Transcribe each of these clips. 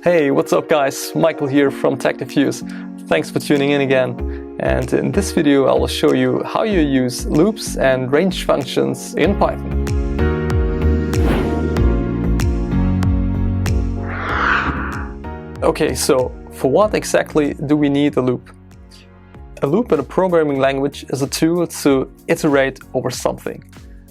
Hey, what's up guys? Michael here from TechDiffuse. Thanks for tuning in again. And in this video I will show you how you use loops and range functions in Python. Okay, so for what exactly do we need a loop? A loop in a programming language is a tool to iterate over something.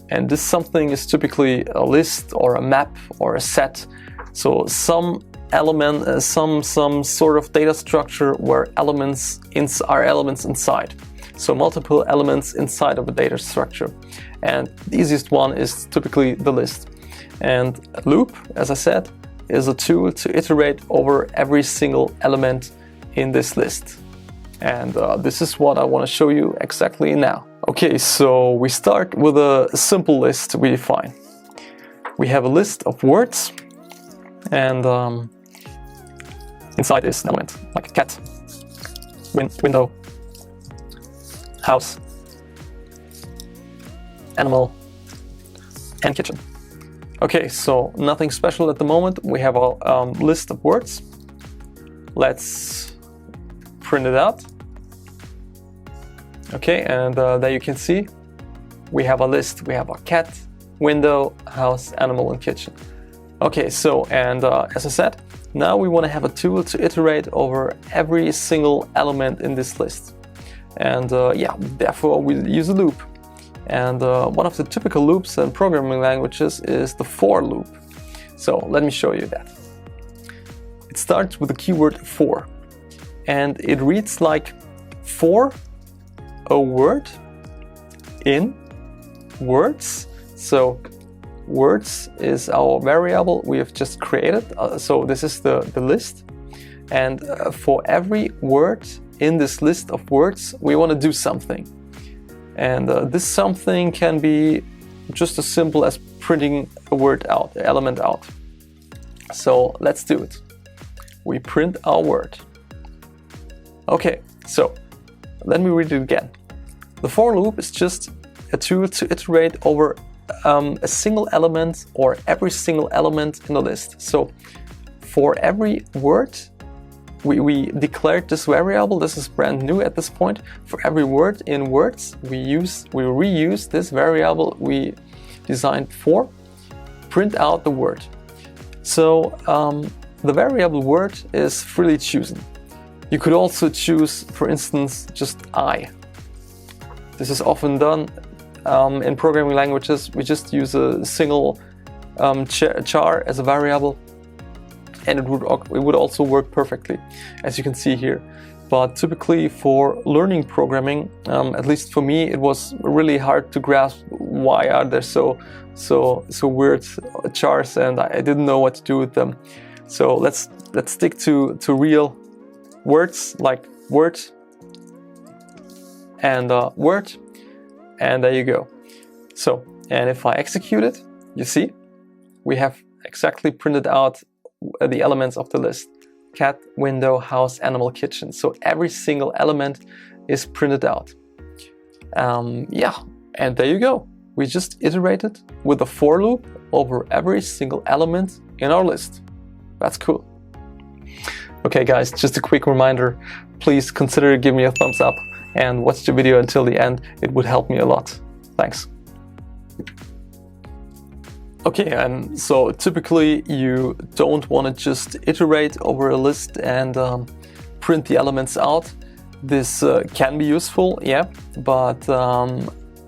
And this something is typically a list or a map or a set. So some element, some sort of data structure where elements are elements inside. So multiple elements inside of a data structure. And the easiest one is typically the list. And a loop, as I said, is a tool to iterate over every single element in this list. And this is what I want to show you exactly now. Okay, so we start with a simple list we define. We have a list of words, and inside is an element like cat, window, house, animal, and kitchen. Okay, so nothing special at the moment. We have a list of words. Let's print it out. Okay, and there you can see we have a list. We have a cat, window, house, animal, and kitchen. Okay, so and as I said, now we want to have a tool to iterate over every single element in this list. And yeah, therefore we use a loop. And one of the typical loops in programming languages is the for loop. So let me show you that. It starts with the keyword for, and it reads like for a word in words. So words is our variable we have just created. So this is the list. And for every word in this list of words, we want to do something. And this something can be just as simple as printing a word out, an element out. So let's do it. We print our word. Okay, so let me read it again. The for loop is just a tool to iterate over a single element or every single element in the list. So for every word, we declared this variable. This is brand new at this point. For every word in words, we reuse this variable we designed for, print out the word. So the variable word is freely chosen. You could also choose, for instance, just I. This is often done in programming languages. We just use a single char as a variable, and it would also work perfectly, as you can see here. But typically for learning programming, at least for me, it was really hard to grasp why are there so weird chars, and I didn't know what to do with them. So let's stick to real words like word and word, and there you go. So, and if I execute it, you see we have exactly printed out the elements of the list: cat, window, house, animal, kitchen. So every single element is printed out. Yeah, and there you go. We just iterated with a for loop over every single element in our list. That's cool. Okay guys, just a quick reminder, please consider giving me a thumbs up and watch the video until the end. It would help me a lot. Thanks. Okay, and so typically you don't want to just iterate over a list and print the elements out. This can be useful, yeah, but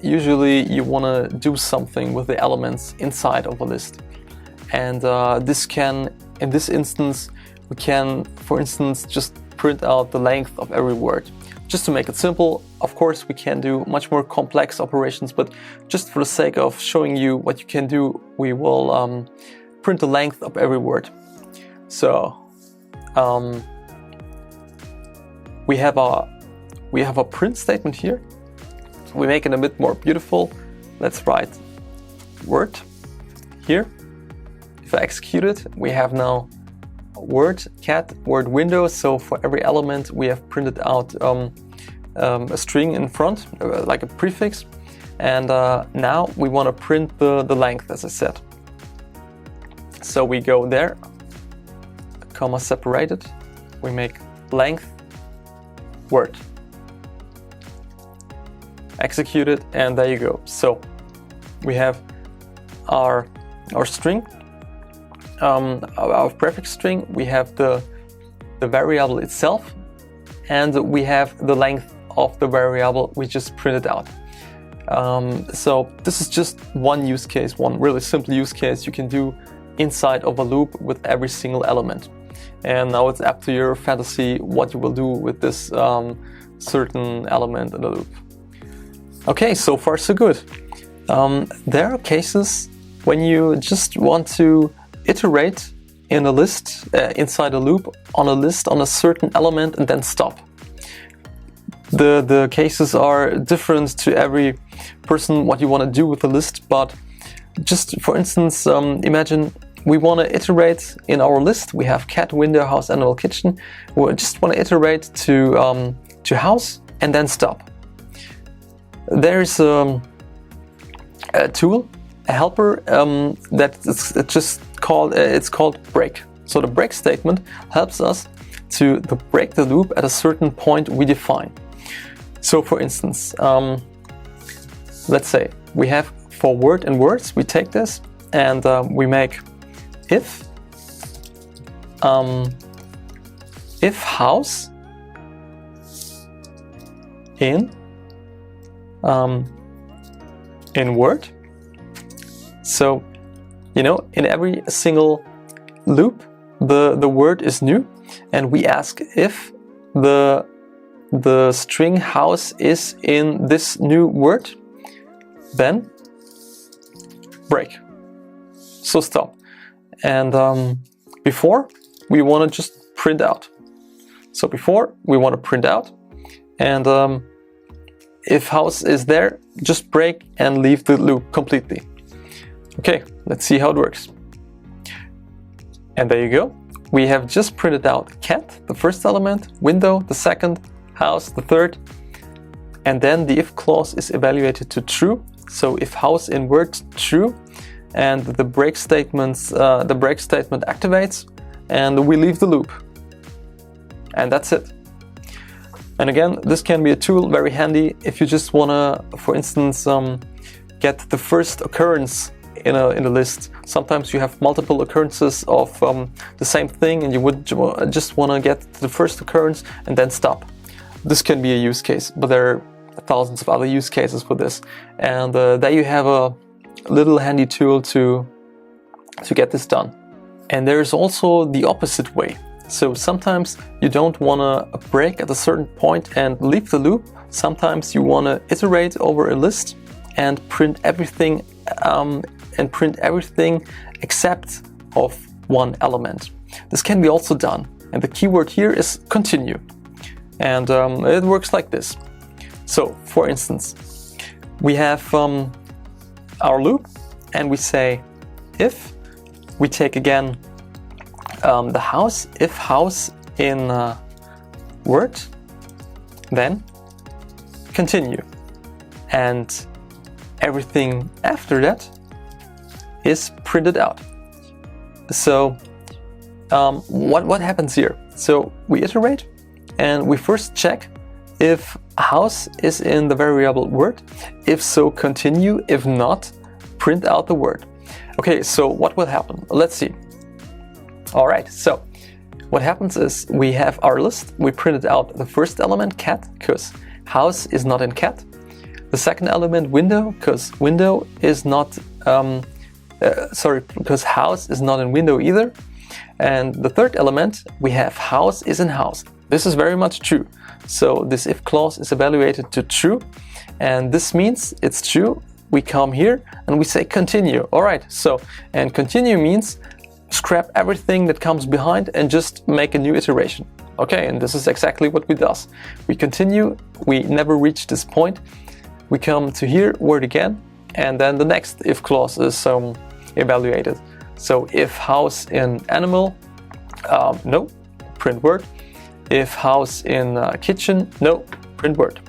usually you want to do something with the elements inside of a list. And this can, in this instance, we can, for instance, just print out the length of every word. Just to make it simple, of course, we can do much more complex operations, but just for the sake of showing you what you can do, we will print the length of every word. So we have a print statement here. We make it a bit more beautiful. Let's write word here. If I execute it, we have now word cat, word window. So for every element we have printed out a string in front, like a prefix, and now we want to print the length, as I said. So we go there, comma separated, we make length word. Execute it, and there you go. So we have our string, our prefix string, we have the variable itself, and we have the length of the variable we just printed out. So this is just one use case, one really simple use case you can do inside of a loop with every single element. And now it's up to your fantasy what you will do with this certain element in the loop. Okay, so far so good. There are cases when you just want to iterate in a list, inside a loop, on a list, on a certain element, and then stop. The cases are different to every person what you want to do with the list, but just for instance, imagine we want to iterate in our list. We have cat, window, house, animal, kitchen. We just want to iterate to house and then stop. There's a tool, a helper it's called break. So the break statement helps us to break the loop at a certain point we define. So for instance, let's say we have for word and words, we take this and we make if house in word. So, you know, in every single loop, the word is new, and we ask if the string house is in this new word, then break. So stop. And before, we want to just print out. So before, we want to print out, and if house is there, just break and leave the loop completely. Okay, let's see how it works. And there you go. We have just printed out cat, the first element, window, the second, house, the third, and then the if clause is evaluated to true. So if house in word true, and the break statement activates, and we leave the loop. And that's it. And again, this can be a tool very handy if you just wanna, for instance, get the first occurrence in a list. Sometimes you have multiple occurrences of the same thing, and you would just wanna get the first occurrence and then stop. This can be a use case, but there are thousands of other use cases for this. And there you have a little handy tool to get this done. And there is also the opposite way. So sometimes you don't want to break at a certain point and leave the loop. Sometimes you want to iterate over a list and print everything except of one element. This can be also done. And the keyword here is continue. And it works like this. So for instance, we have our loop, and we say if we take again the house, if house in word, then continue, and everything after that is printed out. So what happens here? So we iterate, and we first check if house is in the variable word. If so, continue. If not, print out the word. Okay, so what will happen? Let's see. All right, so what happens is we have our list. We printed out the first element, cat, because house is not in cat. The second element, window, because window is not, because house is not in window either. And the third element, we have house is in house. This is very much true. So this if clause is evaluated to true, and this means it's true. We come here and we say continue. All right, so, and continue means scrap everything that comes behind and just make a new iteration. Okay, and this is exactly what we do. We continue, we never reach this point. We come to here, word again, and then the next if clause is evaluated. So if house in animal, no, print word. If house in kitchen, no, print word.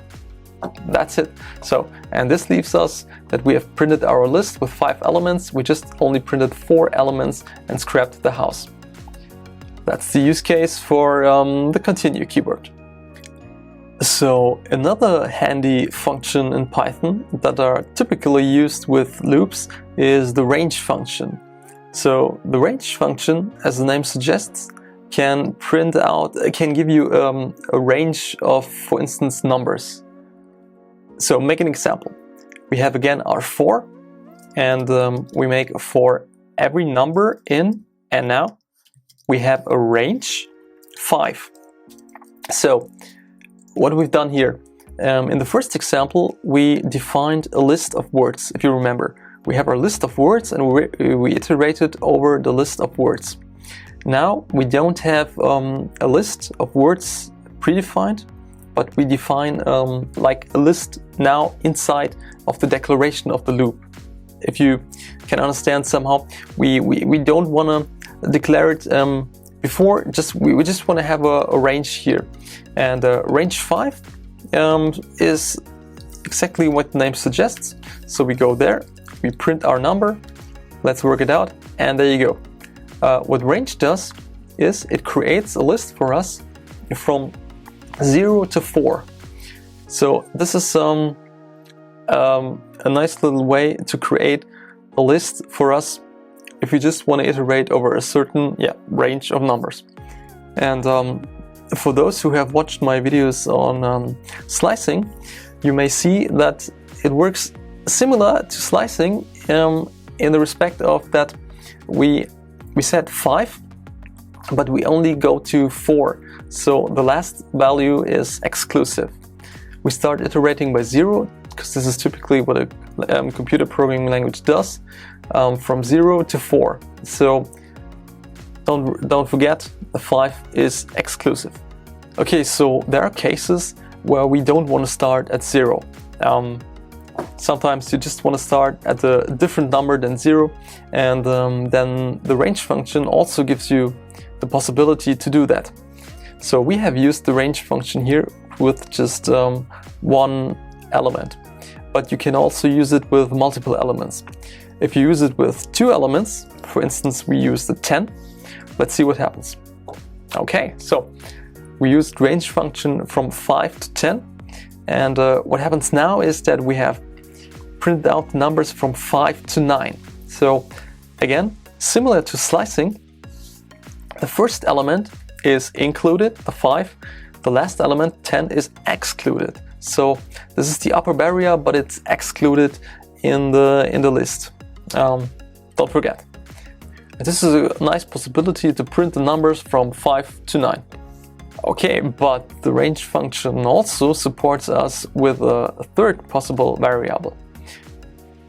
That's it. So, and this leaves us that we have printed our list with 5 elements. We just only printed 4 elements and scrapped the house. That's the use case for the continue keyword. So another handy function in Python that are typically used with loops is the range function. So the range function, as the name suggests, can give you a range of, for instance, numbers. So make an example. We have again our for, and we make for every number in, and now we have a range 5. So what we've done here, in the first example, we defined a list of words. If you remember, we have our list of words and we iterated over the list of words. Now we don't have a list of words predefined, but we define like a list now inside of the declaration of the loop. If you can understand somehow, we don't want to declare it before, we just want to have a range here. And range 5 is exactly what the name suggests. So we go there, we print our number, let's work it out, and there you go. What range does is it creates a list for us from 0 to 4. So this is a nice little way to create a list for us if you just want to iterate over a certain range of numbers. And for those who have watched my videos on slicing, you may see that it works similar to slicing in the respect of that we set 5, but we only go to 4. So the last value is exclusive. We start iterating by 0, because this is typically what a computer programming language does, from 0 to 4. So don't forget, the 5 is exclusive. Okay, so there are cases where we don't want to start at 0. Sometimes you just want to start at a different number than 0, and then the range function also gives you the possibility to do that. So we have used the range function here with just one element, but you can also use it with multiple elements. If you use it with 2 elements, for instance, we use the 10, let's see what happens. Okay, so we used range function from 5 to 10, and what happens now is that we have printed out numbers from 5 to 9. So again, similar to slicing, the first element is included, the 5, the last element, 10, is excluded. So this is the upper barrier, but it's excluded in the list. Don't forget. This is a nice possibility to print the numbers from 5 to 9. Okay, but the range function also supports us with a third possible variable.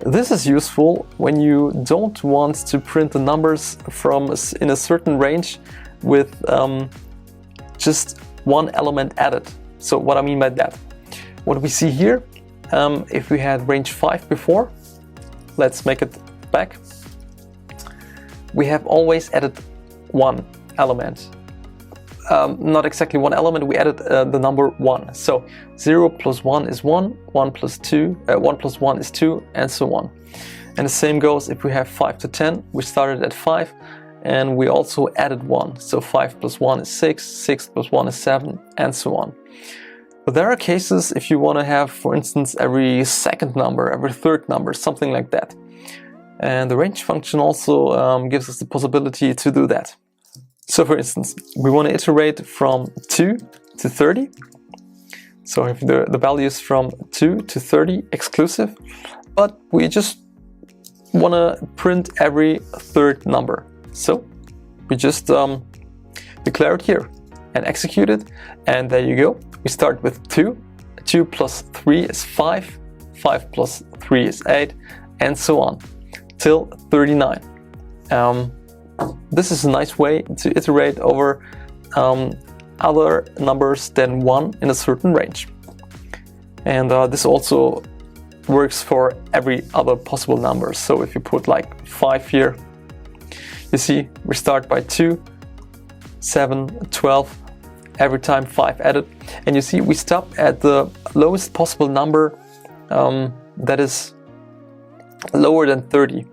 This is useful when you don't want to print the numbers in a certain range with just one element added. So what I mean by that, what we see here, if we had range 5 before, let's make it back, we have always added one element. Not exactly one element, we added the number 1. So 0 plus 1 is 1, 1 plus 1 is 2, and so on. And the same goes if we have 5 to 10, we started at 5, and we also added 1. So 5 plus 1 is 6, 6 plus 1 is 7, and so on. But there are cases if you want to have, for instance, every second number, every third number, something like that. And the range function also gives us the possibility to do that. So for instance, we want to iterate from 2 to 30. So if the value is from 2 to 30 exclusive, but we just want to print every third number. So we just declare it here and execute it, and there you go. We start with 2, 2 plus 3 is 5, 5 plus 3 is 8, and so on, till 39. This is a nice way to iterate over other numbers than 1 in a certain range. And this also works for every other possible number. So if you put like 5 here, you see we start by 2, 7, 12, every time 5 added, and you see we stop at the lowest possible number that is lower than 30.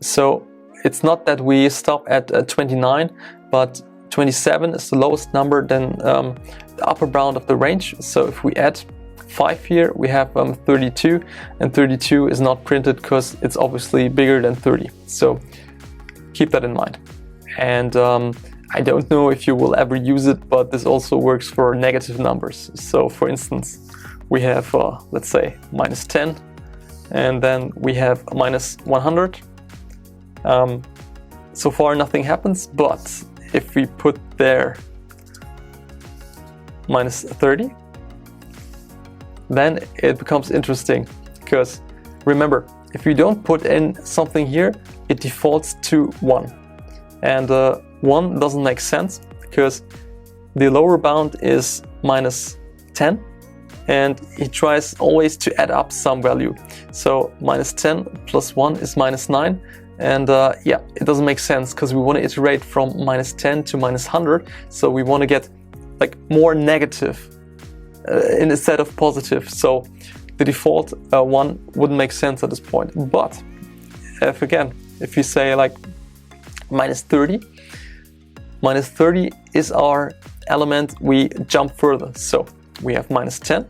So it's not that we stop at 29, but 27 is the lowest number, then the upper bound of the range. So if we add 5 here, we have 32, and 32 is not printed because it's obviously bigger than 30. So keep that in mind. And I don't know if you will ever use it, but this also works for negative numbers. So for instance, we have, let's say, -10, and then we have -100. So far nothing happens, but if we put there -30, then it becomes interesting, because remember, if you don't put in something here, it defaults to 1. And 1 doesn't make sense, because the lower bound is -10, and it tries always to add up some value. So -10 plus 1 is -9. And yeah, it doesn't make sense, because we want to iterate from -10 to -100. So we want to get like more negative instead of positive. So the default 1 wouldn't make sense at this point. But if you say like -30, -30 is our element, we jump further. So we have -10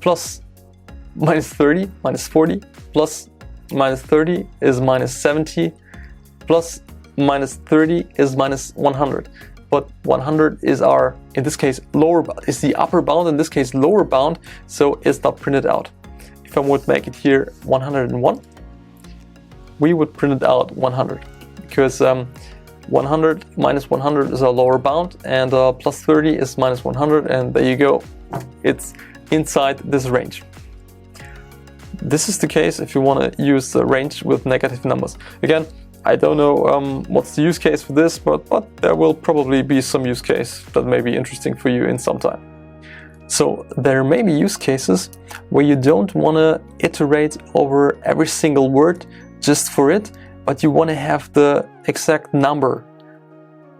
plus -30, -40 plus -30 is -70 plus -30 is -100. But 100 is our, in this case, lower bound, is the upper bound, in this case lower bound, so it's not printed out. If I would make it here 101, we would print it out 100, because 100 minus 100 is our lower bound, and plus 30 is -100, and there you go, it's inside this range. This is the case if you want to use the range with negative numbers. Again, I don't know what's the use case for this, but there will probably be some use case that may be interesting for you in some time. So there may be use cases where you don't want to iterate over every single word just for it, but you want to have the exact number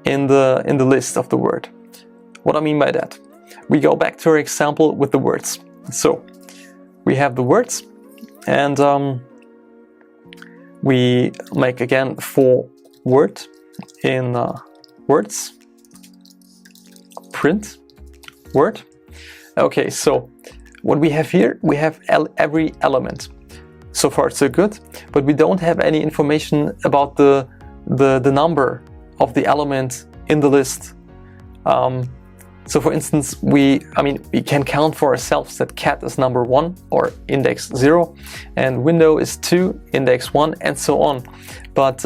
in the list of the word. What I mean by that, we go back to our example with the words. So we have the words, and we make again for word in words, print word. Okay, so what we have here, we have every element. So far so good, but we don't have any information about the number of the element in the list. So for instance, we can count for ourselves that cat is number 1 or index 0, and window is 2, index 1, and so on. But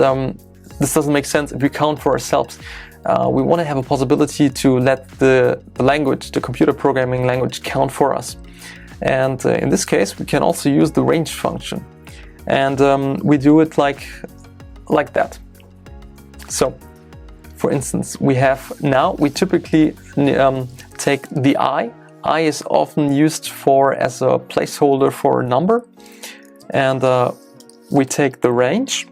this doesn't make sense if we count for ourselves. We want to have a possibility to let the language, the computer programming language, count for us. And in this case, we can also use the range function. And we do it like that. So, for instance, we typically take the I. I is often used as a placeholder for a number. And we take the range,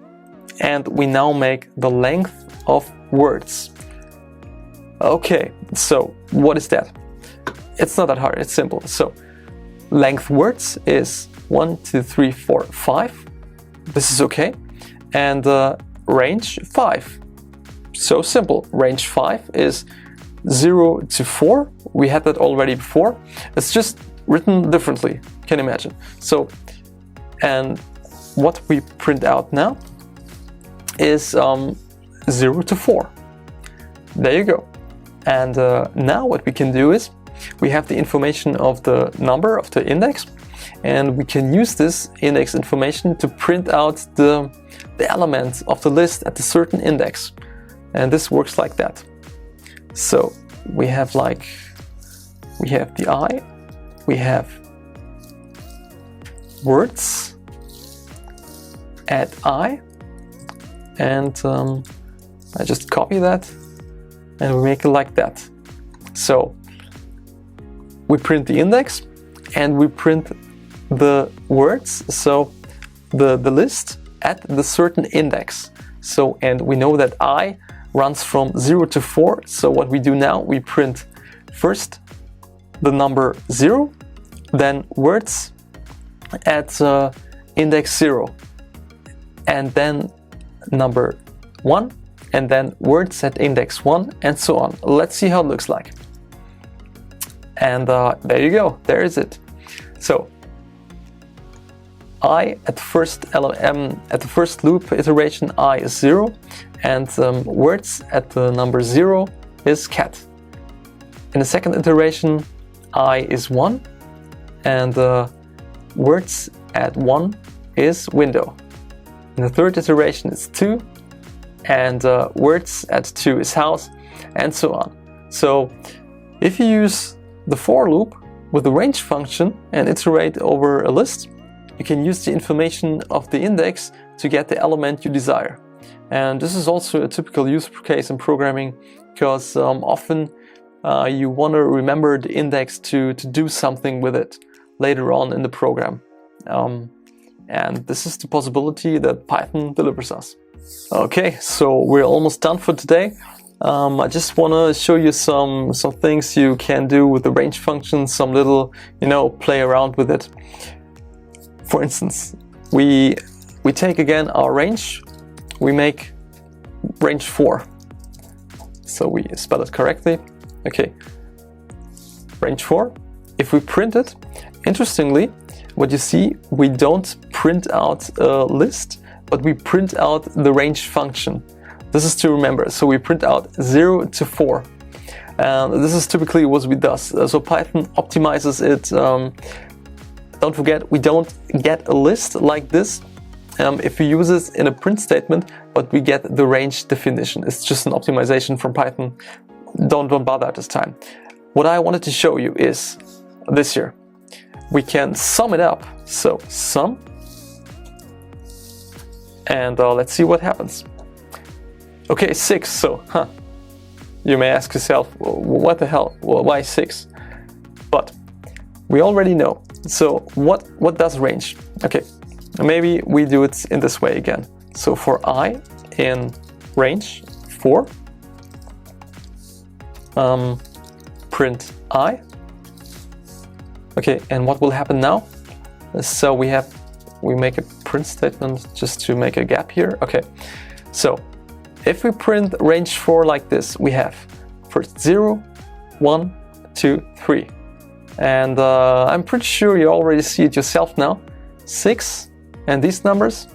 and we now make the length of words. Okay, so what is that? It's not that hard, it's simple. So length words is 1, 2, 3, 4, 5. This is okay. And range 5. So simple. Range 5 is 0 to 4. We had that already before. It's just written differently. Can you imagine? So, and what we print out now is 0 to 4. There you go. And now what we can do is we have the information of the number of the index, and we can use this index information to print out the element of the list at a certain index. And this works like that. So we have the I, we have words, add I, and I just copy that and we make it like that. So we print the index and we print the words, so the list at the certain index. So, and we know that I runs from 0 to 4. So what we do now, we print first the number 0, then words at index 0, and then number 1, and then words at index 1, and so on. Let's see how it looks like. And there you go, there is it. So I at the first loop iteration, I is 0, and words at the number 0 is cat. In the second iteration, I is 1, and words at 1 is window. In the third iteration, it's 2, and words at 2 is house, and so on. So if you use the for loop with the range function and iterate over a list, you can use the information of the index to get the element you desire. And this is also a typical use case in programming, because often you want to remember the index to do something with it later on in the program. And this is the possibility that Python delivers us. Okay, so we're almost done for today. I just want to show you some things you can do with the range function, some little, play around with it. For instance, we take again our range, we make range 4. So we spell it correctly. Okay, range 4. If we print it, interestingly, what you see, we don't print out a list, but we print out the range function. This is to remember. So we print out 0 to 4. And this is typically what we do. So Python optimizes it. Don't forget, we don't get a list like this if we use it in a print statement, but we get the range definition. It's just an optimization from Python. Don't bother at this time. What I wanted to show you is this here. We can sum it up. So sum, and let's see what happens. Okay, 6. So, you may ask yourself, what the hell? Well, why 6? But we already know. So what does range? Okay, maybe we do it in this way again. So for I in range 4, print I. Okay, and what will happen now? So we make a print statement just to make a gap here. Okay, so if we print range 4 like this, we have first 0, 1, 2, 3. And I'm pretty sure you already see it yourself now. 6, and these numbers,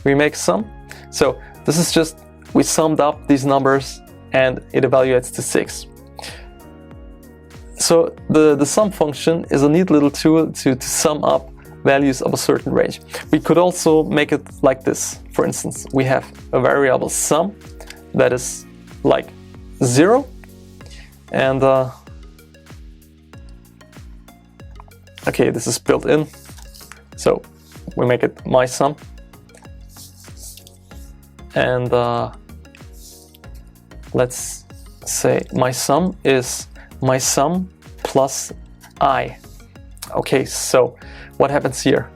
we make sum. So this is just, we summed up these numbers and it evaluates to 6. So the sum function is a neat little tool to sum up values of a certain range. We could also make it like this. For instance, we have a variable sum that is like 0, and okay, this is built in, so we make it my sum, and let's say my sum is my sum plus I. Okay, so what happens here?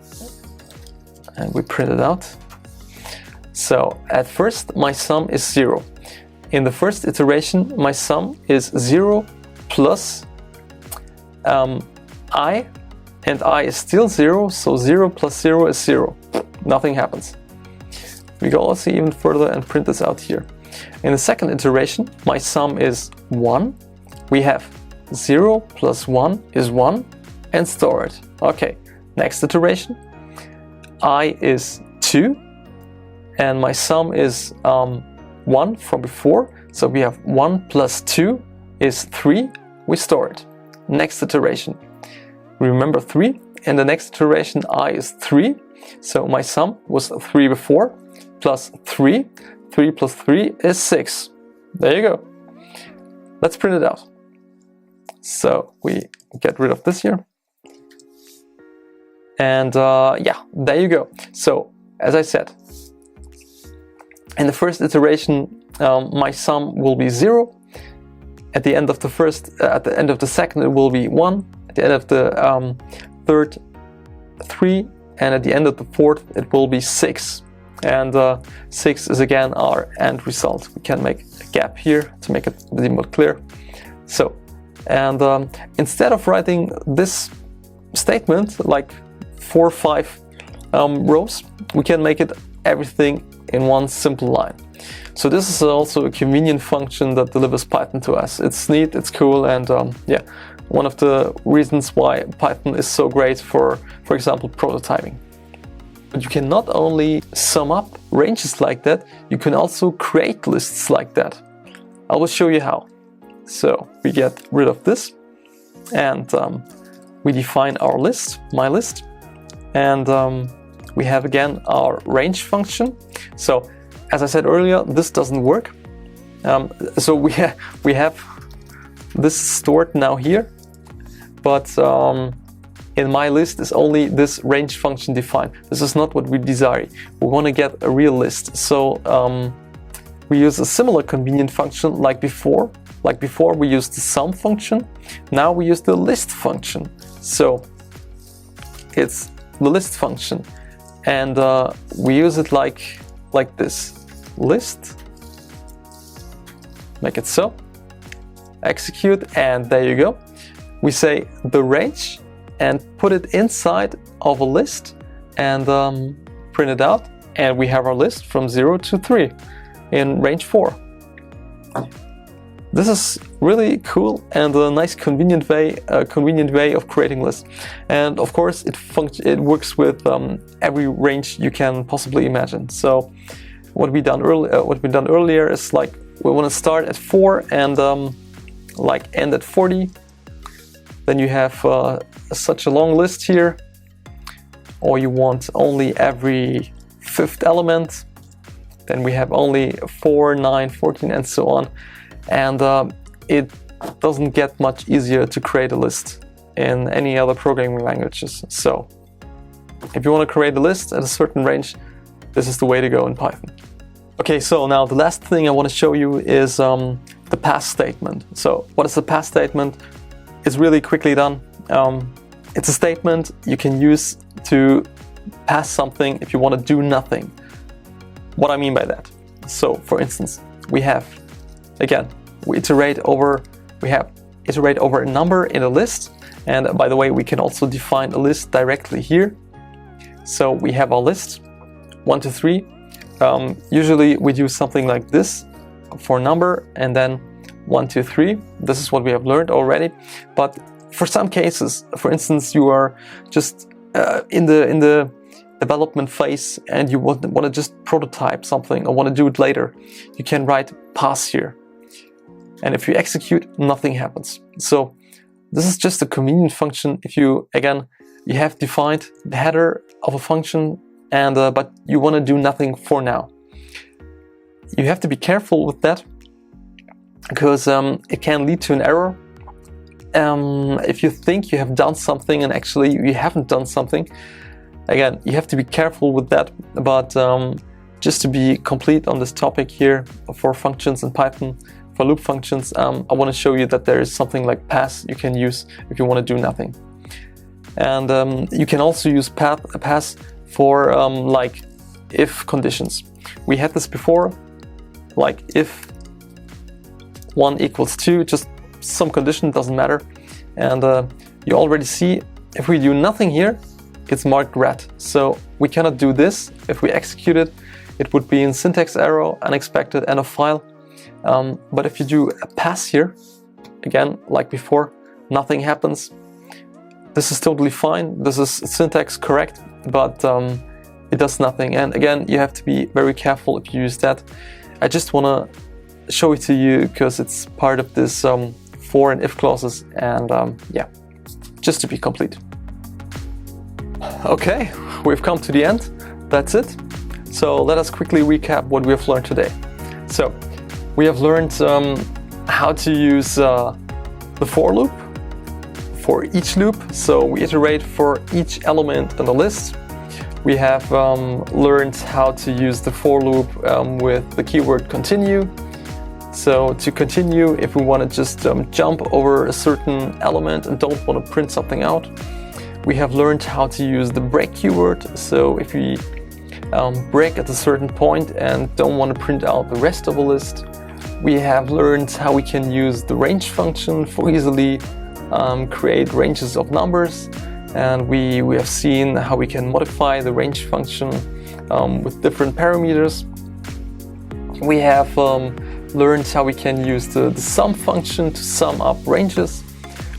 And we print it out. So at first my sum is 0. In the first iteration, my sum is 0 plus I, and I is still 0, so 0 plus 0 is 0. Nothing happens. We go also even further and print this out here. In the second iteration, my sum is 1. We have 0 plus 1 is 1, and store it. Okay, next iteration, I is 2, and my sum is 1 from before, so we have 1 plus 2 is 3, we store it. Next iteration, remember 3, in the next iteration I is 3, so my sum was 3 before, plus 3, 3 plus 3 is 6. There you go. Let's print it out. So we get rid of this here. And yeah, there you go. So as I said, in the first iteration, my sum will be 0. At the end of the second, it will be 1. At the end of the third, 3, and at the end of the fourth, it will be 6. And 6 is again our end result. We can make a gap here to make it a bit more clear. So, and instead of writing this statement like 4 or 5 rows, we can make it everything in one simple line. So this is also a convenient function that delivers Python to us. It's neat, it's cool, and yeah, one of the reasons why Python is so great for example, prototyping. But you can not only sum up ranges like that, you can also create lists like that. I will show you how. So we get rid of this, and we define our list, my list, and we have again our range function. So as I said earlier, this doesn't work. So we have this stored now here, but in my list is only this range function defined. This is not what we desire. We want to get a real list. So we use a similar convenient function like before. Like before, we used the sum function. Now we use the list function. So it's the list function, and we use it like this. List, make it so, execute, and there you go. We say the range and put it inside of a list and print it out, and we have our list from 0 to 3 in range 4. This is really cool and a nice convenient way of creating lists. And of course it works with every range you can possibly imagine. So what we done earlier is like we want to start at 4 and like end at 40. Then you have such a long list here, or you want only every 5th element. Then we have only 4, 9, 14, and so on. And it doesn't get much easier to create a list in any other programming languages. So if you want to create a list at a certain range, this is the way to go in Python. Okay, so now the last thing I want to show you is the pass statement. So what is the pass statement? It's really quickly done. It's a statement you can use to pass something if you want to do nothing. What I mean by that? So for instance, we iterate over a number in a list, and by the way, we can also define a list directly here. So we have our list 1 to 3. Usually we do something like this for number, and then 1, 2, 3. This is what we have learned already. But for some cases, for instance, you are just in the development phase and you want to just prototype something or want to do it later, you can write pass here. And if you execute, nothing happens. So this is just a convenient function. If you have defined the header of a function, and but you want to do nothing for now. You have to be careful with that, because it can lead to an error. If you think you have done something and actually you haven't done something, again, you have to be careful with that. But just to be complete on this topic here for functions in Python, for loop functions, I want to show you that there is something like pass you can use if you want to do nothing. And you can also use pass for like if conditions. We had this before, like if 1 equals 2, just some condition, doesn't matter. And you already see if we do nothing here, it's marked red. So we cannot do this. If we execute it, it would be in syntax error, unexpected, end of file. But if you do a pass here, again, like before, nothing happens. This is totally fine. This is syntax correct, but it does nothing. And again, you have to be very careful if you use that. I just want to show it to you because it's part of this for and if clauses, and yeah, just to be complete. Okay, we've come to the end. That's it. So let us quickly recap what we have learned today. So we have learned how to use the for loop for each loop. So we iterate for each element in the list. We have learned how to use the for loop with the keyword continue. So to continue, if we want to just jump over a certain element and don't want to print something out. We have learned how to use the break keyword. So if we break at a certain point and don't want to print out the rest of a list. We have learned how we can use the range function for easily create ranges of numbers. And we have seen how we can modify the range function with different parameters. We have learned how we can use the sum function to sum up ranges.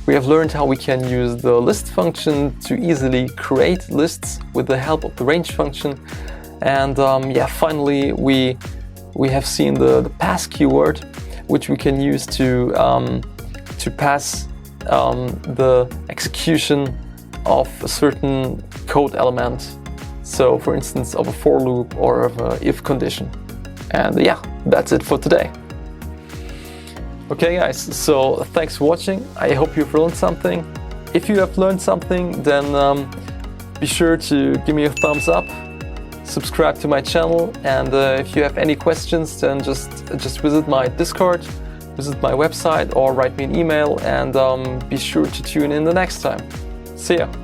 We have learned how we can use the list function to easily create lists with the help of the range function. And yeah, finally we have seen the pass keyword, which we can use to pass the execution of a certain code element. So for instance, of a for loop or of a if condition. And yeah, that's it for today. Okay guys, so thanks for watching. I hope you've learned something. If you have learned something, then be sure to give me a thumbs up, subscribe to my channel, and if you have any questions, then just visit my Discord, visit my website, or write me an email, and be sure to tune in the next time. See ya!